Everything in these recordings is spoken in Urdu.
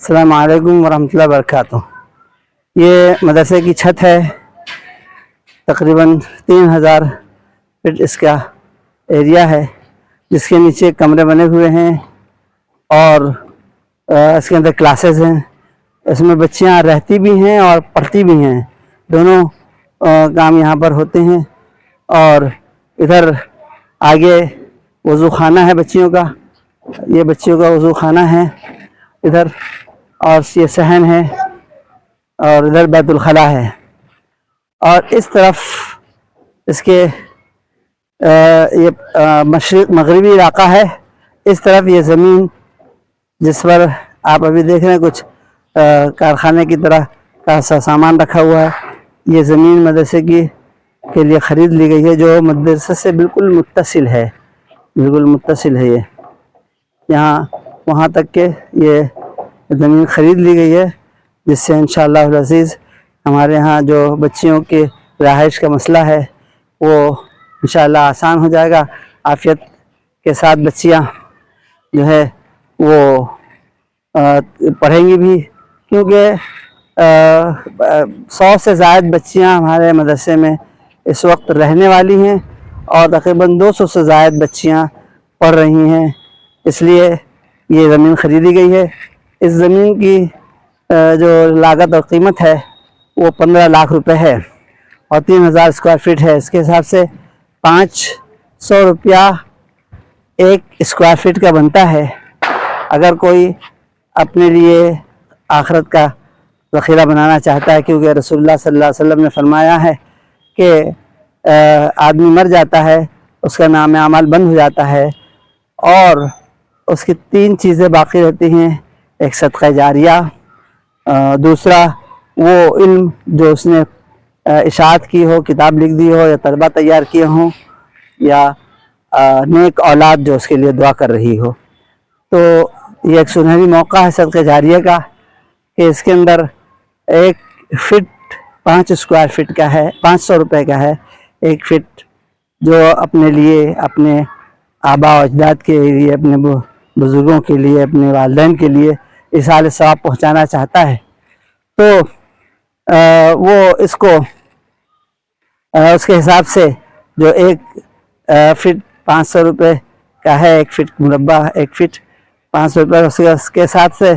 السلام علیکم ورحمۃ اللہ وبرکاتہ۔ یہ مدرسے کی چھت ہے، تقریباً 3000 فٹ اس کا ایریا ہے، جس کے نیچے کمرے بنے ہوئے ہیں اور اس کے اندر کلاسز ہیں۔ اس میں بچیاں رہتی بھی ہیں اور پڑھتی بھی ہیں، دونوں کام یہاں پر ہوتے ہیں۔ اور ادھر آگے وضو خانہ ہے بچیوں کا، یہ بچیوں کا وضو خانہ ہے ادھر، اور یہ صحن ہے، اور ادھر بیت الخلاء ہے۔ اور اس طرف اس کے یہ مشرق مغربی علاقہ ہے، اس طرف یہ زمین جس پر آپ ابھی دیکھ رہے ہیں کچھ کارخانے کی طرح کا سامان رکھا ہوا ہے، یہ زمین مدرسے کے لیے خرید لی گئی ہے، جو مدرسے سے بالکل متصل ہے، بالکل متصل ہے۔ یہ یہاں وہاں تک کہ یہ زمین خرید لی گئی ہے، جس سے انشاءاللہ العزیز ہمارے ہاں جو بچیوں کے رہائش کا مسئلہ ہے وہ انشاءاللہ آسان ہو جائے گا۔ عافیت کے ساتھ بچیاں جو ہے وہ پڑھیں گی بھی، کیونکہ 100 سے زائد بچیاں ہمارے مدرسے میں اس وقت رہنے والی ہیں، اور تقریباً 200 سے زائد بچیاں پڑھ رہی ہیں، اس لیے یہ زمین خریدی گئی ہے۔ اس زمین کی جو لاگت اور قیمت ہے وہ 15 لاکھ روپے ہے، اور 3000 اسکوائر فٹ ہے۔ اس کے حساب سے 500 روپیہ ایک اسکوائر فٹ کا بنتا ہے۔ اگر کوئی اپنے لیے آخرت کا ذخیرہ بنانا چاہتا ہے، کیونکہ رسول اللہ صلی اللہ علیہ وسلم نے فرمایا ہے کہ آدمی مر جاتا ہے، اس کا نام اعمال بند ہو جاتا ہے، اور اس کی 3 چیزیں باقی رہتی ہیں: ایک صدقہ جاریہ، دوسرا وہ علم جو اس نے اشاعت کی ہو، کتاب لکھ دی ہو، یا طلبہ تیار کیے ہوں، یا نیک اولاد جو اس کے لیے دعا کر رہی ہو۔ تو یہ ایک سنہری موقع ہے صدقہ جاریہ کا، کہ اس کے اندر 1 فٹ 5 اسکوائر فٹ کا ہے، 500 روپے کا ہے 1 فٹ، جو اپنے لیے، اپنے آباء و اجداد کے لیے، اپنے بزرگوں کے لیے، اپنے والدین کے لیے ایصال ثواب پہنچانا چاہتا ہے، تو وہ اس کو اس کے حساب سے جو 1 فٹ 500 روپے کا ہے، 1 فٹ مربع 1 فٹ 500 روپے، اس کے حساب سے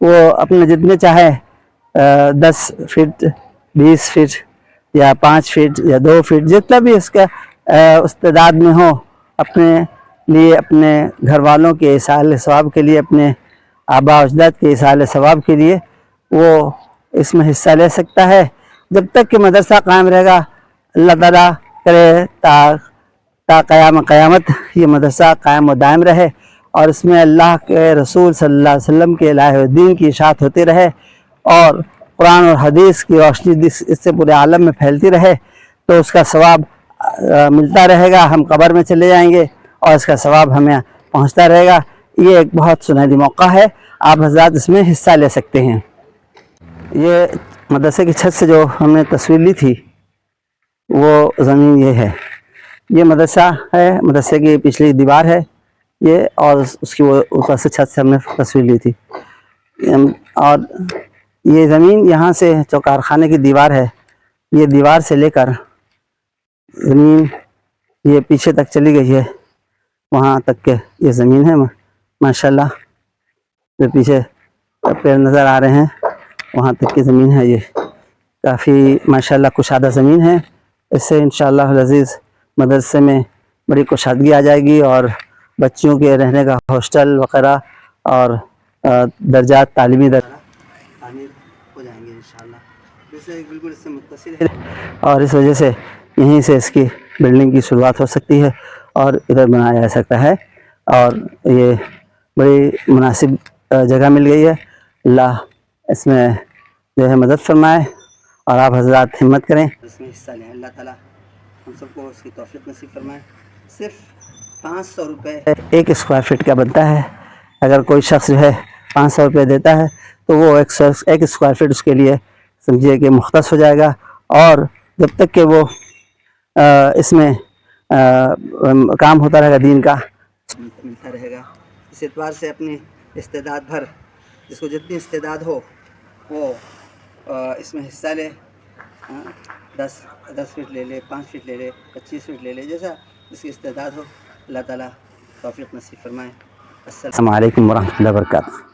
وہ اپنے جتنے چاہے 10 فٹ 20 فٹ یا 5 فٹ یا 2 فٹ، جتنا بھی اس کا استعداد میں ہو، اپنے لیے، اپنے گھر والوں کے ایصال ثواب کے لیے، اپنے آباء و اجداد کے ایصال ثواب کے لیے وہ اس میں حصہ لے سکتا ہے۔ جب تک کہ مدرسہ قائم رہے گا، اللہ تعالیٰ کرے تا قیامت یہ مدرسہ قائم و دائم رہے، اور اس میں اللہ کے رسول صلی اللہ علیہ وسلم کے الہ الدین کی اشاعت ہوتی رہے، اور قرآن اور حدیث کی روشنی اس سے پورے عالم میں پھیلتی رہے، تو اس کا ثواب ملتا رہے گا۔ ہم قبر میں چلے جائیں گے اور اس کا ثواب ہمیں پہنچتا رہے گا۔ یہ ایک بہت سنہری موقع ہے، آپ حضرات اس میں حصہ لے سکتے ہیں۔ یہ مدرسے کی چھت سے جو ہم نے تصویر لی تھی وہ زمین یہ ہے، یہ مدرسہ ہے، مدرسے کی پچھلی دیوار ہے یہ، اور اس کی وہ اوپر سے چھت سے ہم نے تصویر لی تھی۔ اور یہ زمین یہاں سے جو کارخانے کی دیوار ہے، یہ دیوار سے لے کر زمین یہ پیچھے تک چلی گئی ہے، وہاں تک کہ یہ زمین ہے ماشاءاللہ، جو پیچھے پیڑ نظر آ رہے ہیں وہاں تک کی زمین ہے۔ یہ کافی ماشاءاللہ کشادہ زمین ہے، اس سے انشاءاللہ العزیز مدرسے میں بڑی کشادگی آ جائے گی، اور بچیوں کے رہنے کا ہاسٹل وغیرہ اور درجات تعلیمی تعمیر ہو جائیں گے انشاءاللہ۔ جیسے بالکل اس سے متصل ہے، اور اس وجہ سے یہیں سے اس کی بلڈنگ کی شروعات ہو سکتی ہے اور ادھر بنایا جا سکتا ہے، اور یہ بڑی مناسب جگہ مل گئی ہے۔ اللہ اس میں جو ہے مدد فرمائے، اور آپ حضرات ہمت کریں، اس میں حصہ لیں۔ اللہ تعالیٰ ہم سب کو اس کی توفیق نصیب فرمائے۔ صرف 500 روپے 1 اسکوائر فٹ کا بنتا ہے۔ اگر کوئی شخص جو ہے 500 روپے دیتا ہے تو وہ 1 اسکوائر فٹ اس کے لیے سمجھیے کہ مختص ہو جائے گا، اور جب تک کہ وہ اس میں کام ہوتا رہے گا دین کا، ملتا رہے گا۔ اس اعتبار سے اپنی استعداد بھر جس کو جتنی استعداد ہو وہ اس میں حصہ لے. 10 فٹ لے لے, 5 فٹ لے لے, 25 فٹ لے لے, جیسا جس کی استعداد ہو. اللہ تعالیٰ توفیق نصیب فرمائے. السلام علیکم ورحمۃ اللہ وبرکاتہ.